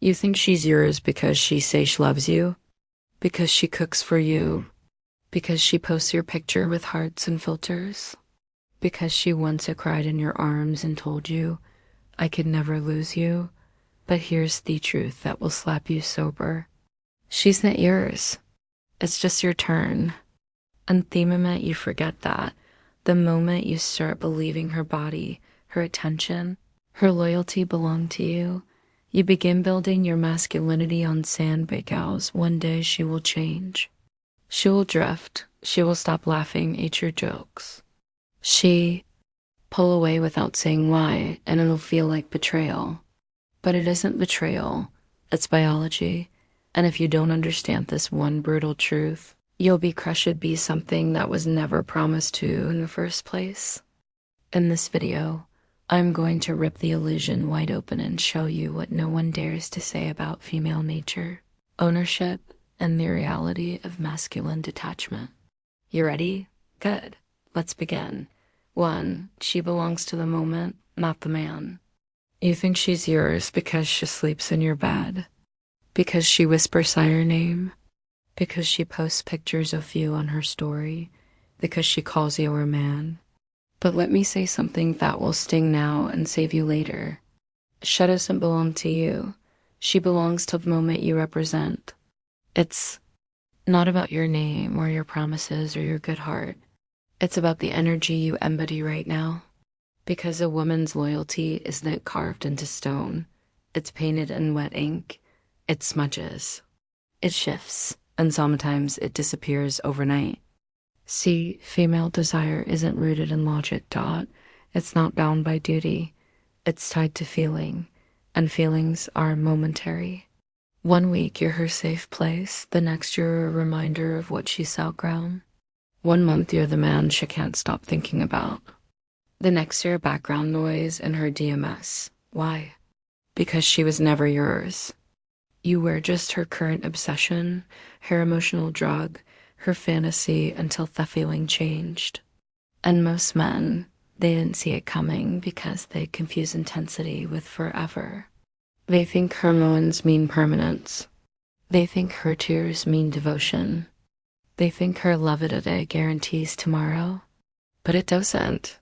You think she's yours because she says she loves you, because she cooks for you, because she posts your picture with hearts and filters, because she once cried in your arms and told you, I could never lose you. But here's the truth that will slap you sober. She's not yours. It's just your turn. And the moment you forget that, the moment you start believing her body, her attention, her loyalty belong to you, you begin building your masculinity on sand because one day she will change. She will drift. She will stop laughing at your jokes. She pull away without saying why, and it'll feel like betrayal. But it isn't betrayal. It's biology. And if you don't understand this one brutal truth, you'll be crushed to be something that was never promised to you in the first place. In this video, I'm going to rip the illusion wide open and show you what no one dares to say about female nature, ownership, and the reality of masculine detachment. You ready? Good. Let's begin. 1. She belongs to the moment, not the man. You think she's yours because she sleeps in your bed, because she whispers your name, because she posts pictures of you on her story, because she calls you her man. But let me say something that will sting now and save you later. She doesn't belong to you. She belongs to the moment you represent. It's not about your name or your promises or your good heart. It's about the energy you embody right now. Because a woman's loyalty isn't carved into stone. It's painted in wet ink. It smudges. It shifts. And sometimes it disappears overnight. See, female desire isn't rooted in logic, Dot. It's not bound by duty. It's tied to feeling. And feelings are momentary. 1 week you're her safe place. The next you're a reminder of what she's outgrown. 1 month you're the man she can't stop thinking about. The next year, background noise in her DMS. Why? Because she was never yours. You were just her current obsession, her emotional drug, her fantasy until the feeling changed. And most men, they didn't see it coming because they confuse intensity with forever. They think hormones mean permanence. They think her tears mean devotion. They think her love today guarantees tomorrow. But it doesn't.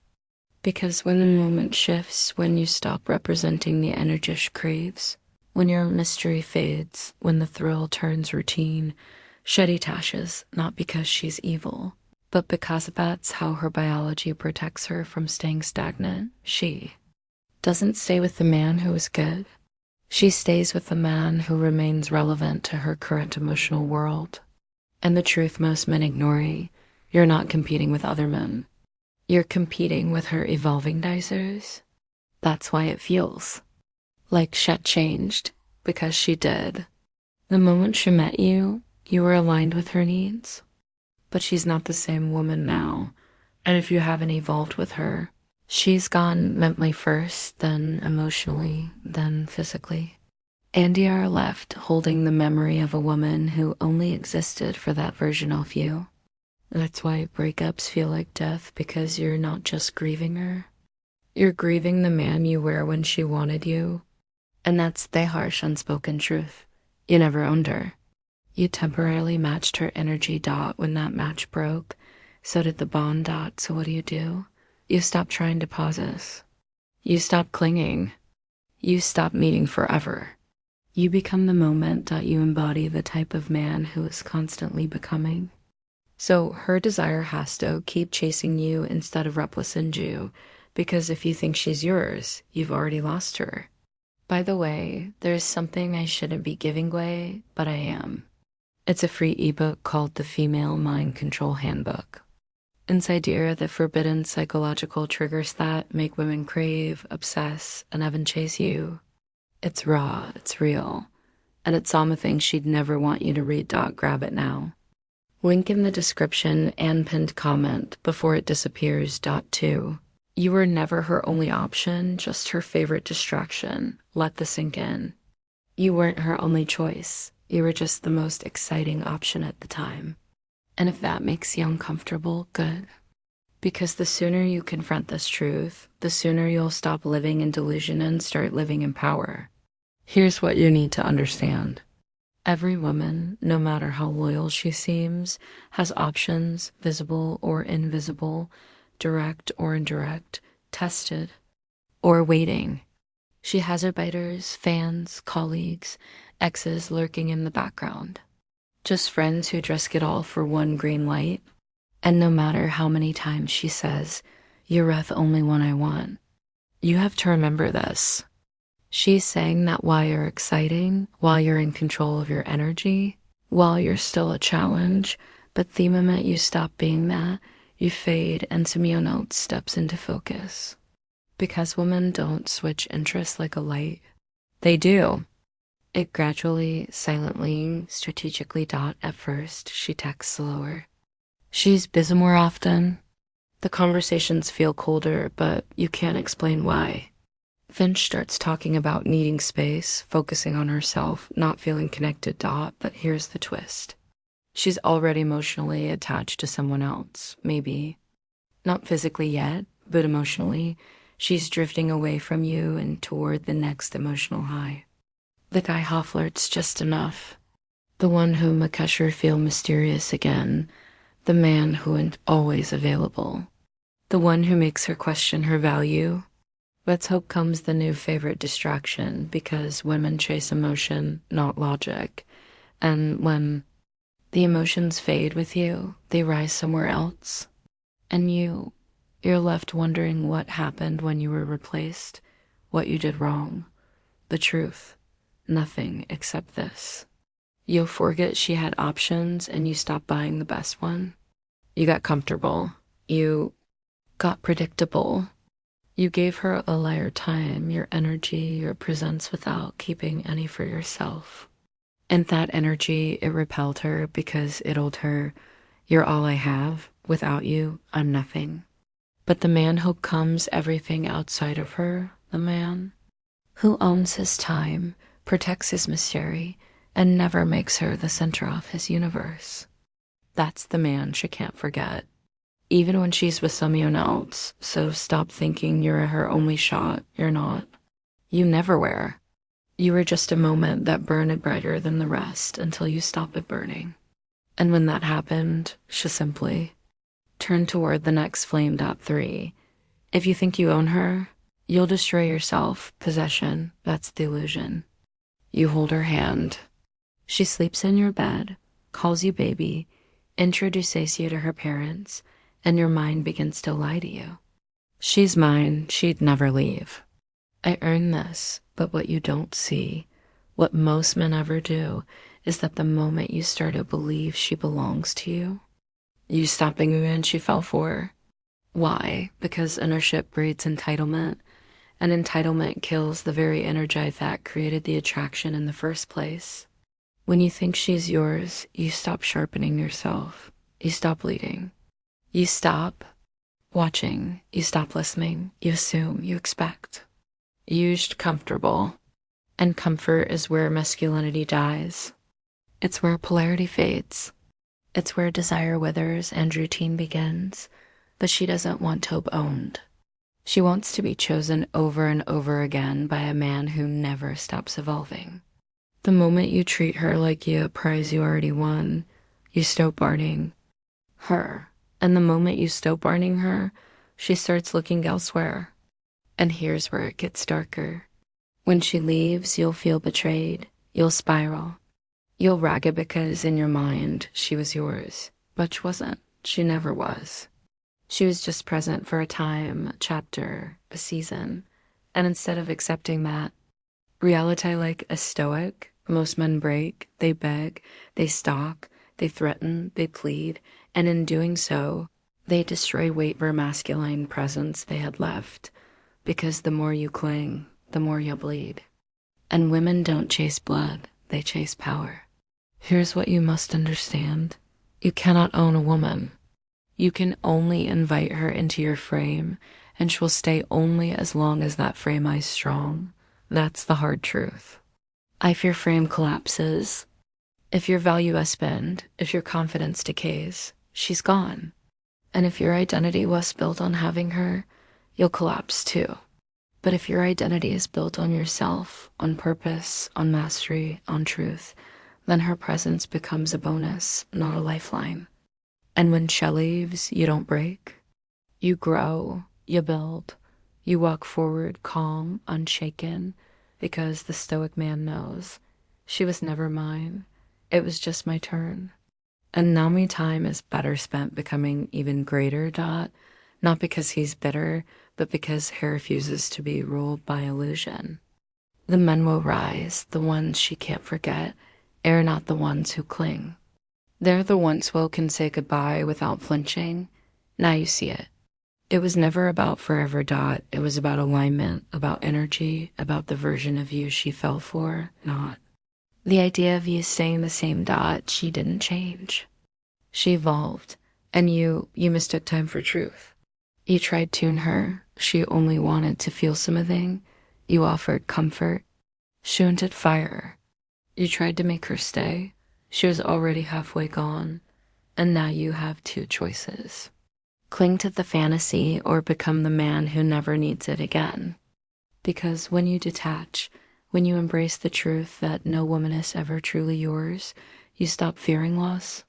Because when the moment shifts, when you stop representing the energy she craves, when your mystery fades, when the thrill turns routine, she detaches, not because she's evil, but because that's how her biology protects her from staying stagnant. She doesn't stay with the man who is good. She stays with the man who remains relevant to her current emotional world. And the truth most men ignore, you're not competing with other men. You're competing with her evolving desires. That's why it feels like shit changed, because she did. The moment she met you, you were aligned with her needs. But she's not the same woman now. And if you haven't evolved with her, she's gone mentally first, then emotionally, then physically. And you are left holding the memory of a woman who only existed for that version of you. That's why breakups feel like death, because you're not just grieving her. You're grieving the man you were when she wanted you. And that's the harsh, unspoken truth. You never owned her. You temporarily matched her energy, Dot. When that match broke, so did the bond, Dot. So what do? You stop trying to possess. You stop clinging. You stop meeting forever. You become the moment, Dot. You embody the type of man who is constantly becoming. So her desire has to keep chasing you instead of represent you, because if you think she's yours, you've already lost her. By the way, there's something I shouldn't be giving away, but I am. It's a free ebook called The Female Mind Control Handbook. Inside here, the forbidden psychological triggers that make women crave, obsess, and even chase you. It's raw, it's real, and it's something she'd never want you to read. Grab it now. Link in the description and pinned comment before it disappears. 2. You were never her only option, just her favorite distraction. Let this sink in. You weren't her only choice. You were just the most exciting option at the time. And if that makes you uncomfortable, good. Because the sooner you confront this truth, the sooner you'll stop living in delusion and start living in power. Here's what you need to understand. Every woman, no matter how loyal she seems, has options, visible or invisible, direct or indirect, tested or waiting. She has her biters, fans, colleagues, exes lurking in the background. Just friends who risk it all for one green light. And no matter how many times she says, "You're the only one I want," you have to remember this. She's saying that while you're exciting, while you're in control of your energy, while you're still a challenge, but the moment you stop being that, you fade and someone else steps into focus. Because women don't switch interests like a light. They do. It gradually, silently, strategically. At first, she texts slower. She's busy more often. The conversations feel colder, but you can't explain why. Finch starts talking about needing space, focusing on herself, not feeling connected. But here's the twist. She's already emotionally attached to someone else, maybe. Not physically yet, but emotionally. She's drifting away from you and toward the next emotional high. The guy who flirts just enough. The one who makes her feel mysterious again. The man who is always available. The one who makes her question her value. Let's hope comes the new favorite distraction, because women chase emotion, not logic. And when the emotions fade with you, they rise somewhere else. And you're left wondering what happened when you were replaced, what you did wrong. The truth, nothing except this. You'll forget she had options and you stopped buying the best one. You got comfortable. You got predictable. You gave her a liar time, your energy, your presence without keeping any for yourself. And that energy, it repelled her because it told her, "You're all I have. Without you, I'm nothing." But the man who comes everything outside of her, the man who owns his time, protects his mystery, and never makes her the center of his universe. That's the man she can't forget. Even when she's with someone else, so stop thinking you're her only shot. You're not. You never were. You were just a moment that burned brighter than the rest until you stop it burning. And when that happened, she simply turned toward the next flame. 3. If you think you own her, you'll destroy yourself. Possession, that's the illusion. You hold her hand. She sleeps in your bed, calls you baby, introduces you to her parents, and your mind begins to lie to you. She's mine, she'd never leave. I earned this, but what you don't see, what most men ever do, is that the moment you start to believe she belongs to you, you stop being the man she fell for. Why? Because ownership breeds entitlement, and entitlement kills the very energy that created the attraction in the first place. When you think she's yours, you stop sharpening yourself. You stop leading. You stop watching. You stop listening. You assume. You expect. You're comfortable. And comfort is where masculinity dies. It's where polarity fades. It's where desire withers and routine begins. But she doesn't want to be owned. She wants to be chosen over and over again by a man who never stops evolving. The moment you treat her like a prize you already won, you stop bargaining her. And the moment you stop bargaining her, she starts looking elsewhere. And here's where it gets darker. When she leaves, you'll feel betrayed. You'll spiral. You'll rag it because in your mind, she was yours. But she wasn't. She never was. She was just present for a time, a chapter, a season. And instead of accepting that, reality like a stoic, most men break, they beg, they stalk, they threaten, they plead, and in doing so, they destroy whatever masculine presence they had left, because the more you cling, the more you'll bleed. And women don't chase blood, they chase power. Here's what you must understand. You cannot own a woman. You can only invite her into your frame, and she'll stay only as long as that frame is strong. That's the hard truth. If your frame collapses, if your value is spent, if your confidence decays, she's gone. And if your identity was built on having her, you'll collapse too. But if your identity is built on yourself, on purpose, on mastery, on truth, then her presence becomes a bonus, not a lifeline. And when Shell leaves, you don't break. You grow, you build, you walk forward calm, unshaken, because the stoic man knows she was never mine. It was just my turn. And now my time is better spent becoming even greater, not because he's bitter, but because he refuses to be ruled by illusion. The men will rise, the ones she can't forget, are not the ones who cling. They're the ones who can say goodbye without flinching. Now you see it. It was never about forever, It was about alignment, about energy, about the version of you she fell for, not. The idea of you staying the same, she didn't change. She evolved, and you mistook time for truth. You tried to tune her. She only wanted to feel something. You offered comfort. She wanted fire. You tried to make her stay. She was already halfway gone. And now you have two choices. Cling to the fantasy or become the man who never needs it again. Because when you detach, when you embrace the truth that no woman is ever truly yours, you stop fearing loss.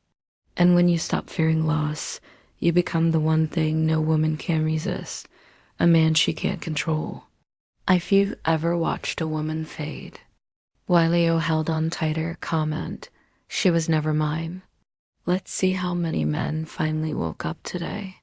And when you stop fearing loss, you become the one thing no woman can resist, a man she can't control. If you've ever watched a woman fade, while Leo held on tighter, comment, she was never mine. Let's see how many men finally woke up today.